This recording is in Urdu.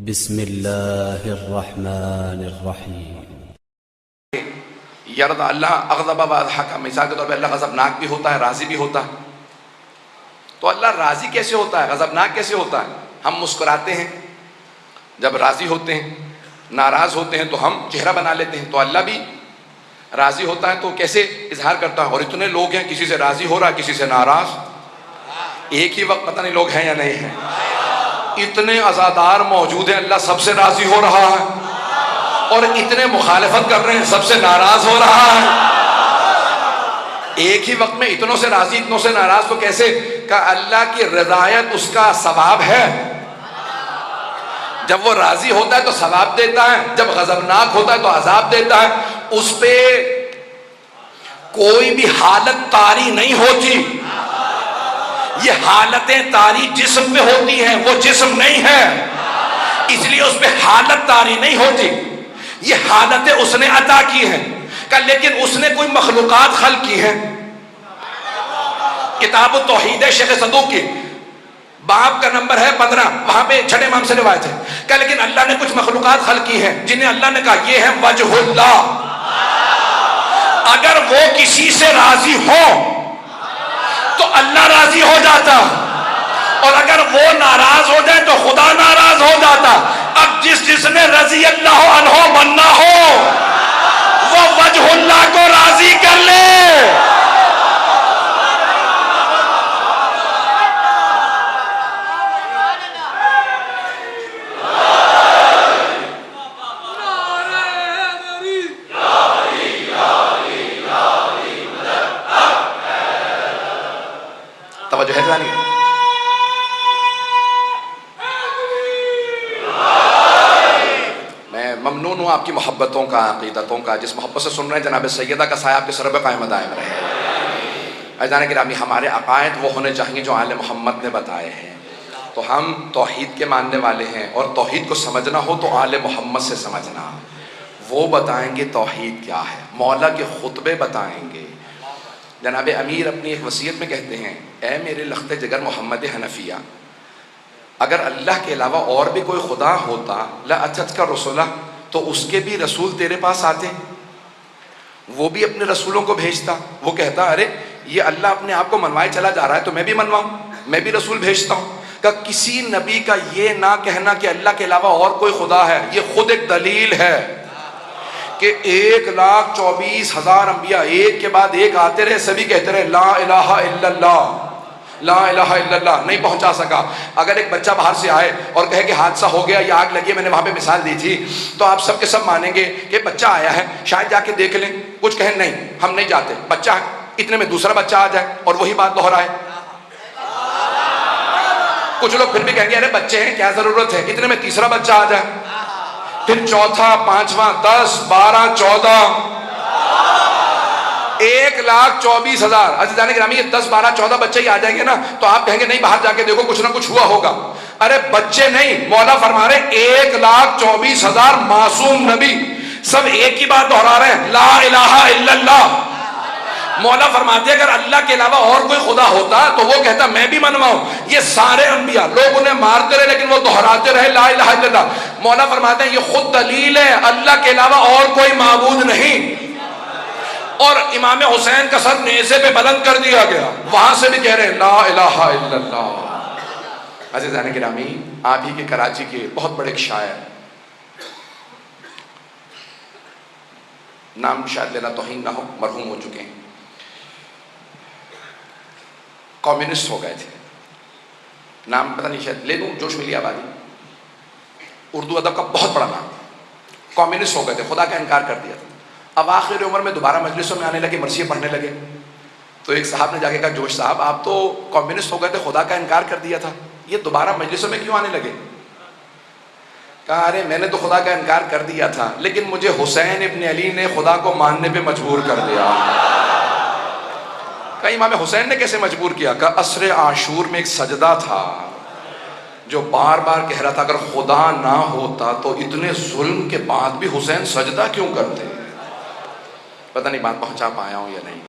بسم اللہ الرحمن الرحیم۔ یرد اللہ اغضب و اضحک، مثال کے طور پہ اللہ غضبناک بھی ہوتا ہے، راضی بھی ہوتا ہے۔ تو اللہ راضی کیسے ہوتا ہے، غضبناک کیسے ہوتا ہے؟ ہم مسکراتے ہیں جب راضی ہوتے ہیں، ناراض ہوتے ہیں تو ہم چہرہ بنا لیتے ہیں، تو اللہ بھی راضی ہوتا ہے تو کیسے اظہار کرتا ہے؟ اور اتنے لوگ ہیں، کسی سے راضی ہو رہا ہے، کسی سے ناراض، ایک ہی وقت پتہ نہیں لوگ ہیں یا نہیں ہیں۔ اتنے عزادار موجود ہیں، اللہ سب سے راضی ہو رہا ہے، اور اتنے مخالفت کر رہے ہیں، سب سے ناراض ہو رہا ہے۔ ایک ہی وقت میں اتنوں سے راضی اتنوں سے ناراض، تو کیسے؟ کہ اللہ کی رضایت اس کا ثواب ہے۔ جب وہ راضی ہوتا ہے تو ثواب دیتا ہے، جب غضبناک ہوتا ہے تو عذاب دیتا ہے۔ اس پہ کوئی بھی حالت طاری نہیں ہوتی۔ یہ حالتیں طاری جسم پہ ہوتی ہیں، وہ جسم نہیں ہے، اس لیے اس پہ حالت طاری نہیں ہوتی۔ یہ حالتیں اس نے عطا کی ہیں، کہ لیکن اس نے کوئی مخلوقات خلق کی ہیں۔ کتاب التوحید ہے شیخ صدوق کی، باب کا نمبر ہے 15، وہاں پہ چھٹے امام سے روایت ہے کہ لیکن اللہ نے کچھ مخلوقات خلق کی ہیں جنہیں اللہ نے کہا یہ ہے وجہ اللہ۔ اگر وہ کسی سے راضی ہو تو اللہ راضی ہو جاتا، اور اگر وہ ناراض ہو جائے تو خدا ناراض ہو جاتا۔ اب جس نے رضی اللہ عنہ بننا ہو وہ وجہ اللہ کو راضی کر لے۔ توجہ ہے جانی؟ میں ممنون ہوں آپ کی محبتوں کا، عقیدتوں کا، جس محبت سے سن رہے ہیں جناب سیدہ کا سایہ آپ کے سر پہ قائم دائم رہے۔ عزیزان گرامی، ہمارے عقائد وہ ہونے چاہیے جو آل محمد نے بتائے ہیں۔ تو ہم توحید کے ماننے والے ہیں، اور توحید کو سمجھنا ہو تو آل محمد سے سمجھنا۔ وہ بتائیں گے توحید کیا ہے، مولا کے خطبے بتائیں گے۔ جناب امیر اپنی ایک وصیت میں کہتے ہیں، اے میرے لخت جگر محمد حنفیہ، اگر اللہ کے علاوہ اور بھی کوئی خدا ہوتا لَأَتَتْكَ رُسُلَ، تو اس کے بھی رسول تیرے پاس آتے، وہ بھی اپنے رسولوں کو بھیجتا۔ وہ کہتا ارے یہ اللہ اپنے آپ کو منوائے چلا جا رہا ہے تو میں بھی منواؤں، میں بھی رسول بھیجتا ہوں۔ کہ کسی نبی کا یہ نہ کہنا کہ اللہ کے علاوہ اور کوئی خدا ہے، یہ خود ایک دلیل ہے کہ 1,24,000 انبیاء ایک کے بعد ایک آتے رہے، سبھی کہتے رہے لا الہ الا اللہ، لا الہ الا اللہ، نہیں پہنچا سکا۔ اگر ایک بچہ باہر سے آئے اور کہے کہ حادثہ ہو گیا یا آگ لگی ہے، میں نے وہاں پہ مثال دی تھی، تو آپ سب کے سب مانیں گے کہ بچہ آیا ہے، شاید جا کے دیکھ لیں، کچھ کہیں نہیں ہم نہیں جاتے، بچہ ہے، اتنے میں دوسرا بچہ آ جائے اور وہی بات دہرائے۔ کچھ لوگ پھر بھی کہیں گے ارے بچے ہیں کیا ضرورت ہے، اتنے میں تیسرا بچہ آ جائے، پھر چوتھا، پانچواں، 10، 12، 14، 1,24,000۔ عزیزان گرامی، یہ 10، 12، 14 بچے ہی آ جائیں گے نا تو آپ کہیں گے نہیں باہر جا کے دیکھو کچھ نہ کچھ ہوا ہوگا۔ ارے بچے نہیں، مولا فرما رہے 1,24,000 معصوم نبی سب ایک ہی بات دہرا رہے ہیں، لا الہ الا اللہ۔ مولا فرماتے اگر اللہ کے علاوہ اور کوئی خدا ہوتا تو وہ کہتا میں بھی منواؤں۔ یہ سارے انبیاء لوگ انہیں مارتے رہے لیکن وہ دہراتے رہے لا الہ الا اللہ۔ مولا فرماتے ہیں یہ خود دلیل ہے اللہ کے علاوہ اور کوئی معبود نہیں۔ اور امام حسین کا سر نیزے پہ بلند کر دیا گیا، وہاں سے بھی کہہ رہے ہیں لا الہ الا اللہ۔ عزیزان گرامی، آپ ہی کے کراچی کے بہت بڑے ایک شاعر، نام شاید لینا توہین نہ ہو، مرحوم ہو چکے ہیں، کمیونسٹ ہو گئے تھے، نام پتہ نہیں شاید لے دوں، جوش ملی آبادی، اردو ادب کا بہت بڑا نام، کمیونسٹ ہو گئے تھے، خدا کا انکار کر دیا تھا۔ اب آخر عمر میں دوبارہ مجلسوں میں آنے لگے، مرثیے پڑھنے لگے، تو ایک صاحب نے جا کے کہا جوش صاحب آپ تو کمیونسٹ ہو گئے تھے، خدا کا انکار کر دیا تھا، یہ دوبارہ مجلسوں میں کیوں آنے لگے؟ کہا ارے میں نے تو خدا کا انکار کر دیا تھا لیکن مجھے حسین ابن علی نے خدا کو ماننے پہ مجبور کر دیا۔ کہا امام حسین نے کیسے مجبور کیا؟ کہ عصر عاشور میں ایک سجدہ تھا جو بار بار کہہ رہا تھا اگر خدا نہ ہوتا تو اتنے ظلم کے بعد بھی حسین سجدہ کیوں کرتے؟ پتہ نہیں بات پہنچا پایا ہوں یا نہیں۔